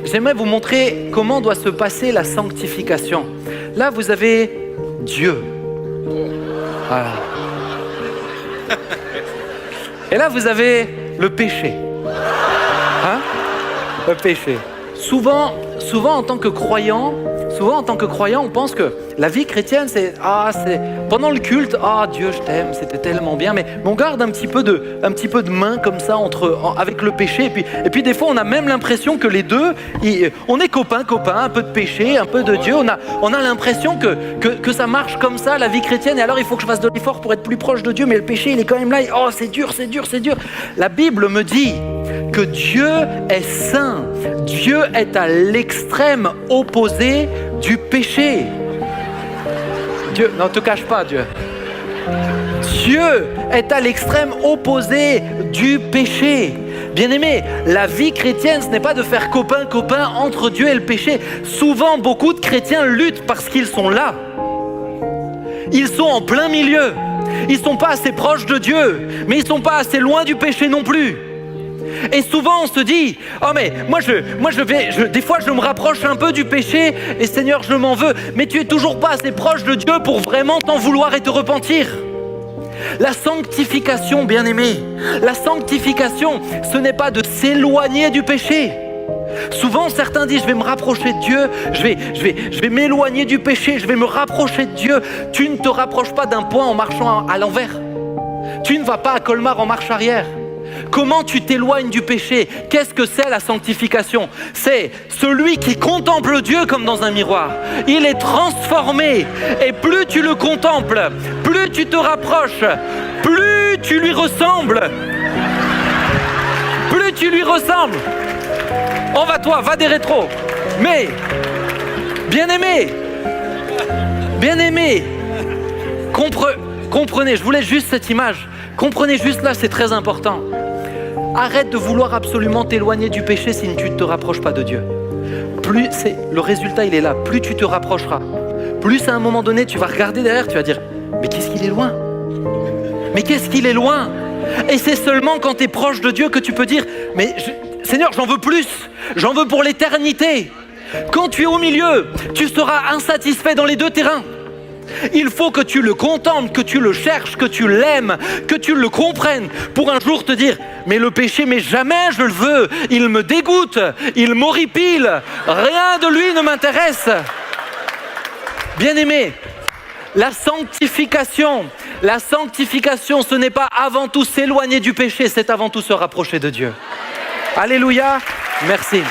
j'aimerais vous montrer comment doit se passer la sanctification. Là, vous avez Dieu. Voilà. Et là, vous avez le péché. Hein? Le péché. Souvent, en tant que croyant, on pense que la vie chrétienne, c'est pendant le culte, Dieu, je t'aime, c'était tellement bien, mais on garde un petit peu de main comme ça avec le péché, et puis des fois, on a même l'impression que les deux, on est copains, un peu de péché, un peu de Dieu, on a l'impression que ça marche comme ça, la vie chrétienne, et alors il faut que je fasse de l'effort pour être plus proche de Dieu, mais le péché, il est quand même là, c'est dur. La Bible me dit que Dieu est saint, Dieu est à l'extrême opposé du péché. Dieu, ne te cache pas, Dieu. Dieu est à l'extrême opposé du péché. Bien-aimés, la vie chrétienne, ce n'est pas de faire copain entre Dieu et le péché. Souvent, beaucoup de chrétiens luttent parce qu'ils sont là. Ils sont en plein milieu. Ils ne sont pas assez proches de Dieu, mais ils ne sont pas assez loin du péché non plus. Et souvent on se dit, mais des fois je me rapproche un peu du péché et Seigneur je m'en veux, mais tu es toujours pas assez proche de Dieu pour vraiment t'en vouloir et te repentir. La sanctification, bien-aimés, la sanctification, ce n'est pas de s'éloigner du péché. Souvent certains disent, je vais me rapprocher de Dieu, je vais m'éloigner du péché, je vais me rapprocher de Dieu. Tu ne te rapproches pas d'un point en marchant à l'envers. Tu ne vas pas à Colmar en marche arrière. Comment tu t'éloignes du péché? Qu'est-ce que c'est la sanctification? C'est celui qui contemple Dieu comme dans un miroir. Il est transformé et plus tu le contemples, plus tu te rapproches, plus tu lui ressembles. Plus tu lui ressembles. Va des rétros. Mais, bien-aimé, comprenez, je vous laisse juste cette image. Comprenez juste là, c'est très important. Arrête de vouloir absolument t'éloigner du péché si tu ne te rapproches pas de Dieu. Le résultat, il est là. Plus tu te rapprocheras, plus à un moment donné, tu vas regarder derrière, tu vas dire, mais qu'est-ce qu'il est loin? Mais qu'est-ce qu'il est loin? Et c'est seulement quand tu es proche de Dieu que tu peux dire, Seigneur, j'en veux plus. J'en veux pour l'éternité. Quand tu es au milieu, tu seras insatisfait dans les deux terrains. Il faut que tu le contemples, que tu le cherches, que tu l'aimes, que tu le comprennes pour un jour te dire « Mais le péché, mais jamais je le veux, il me dégoûte, il m'horripile, rien de lui ne m'intéresse. » Bien-aimé, la sanctification, ce n'est pas avant tout s'éloigner du péché, c'est avant tout se rapprocher de Dieu. Alléluia, merci.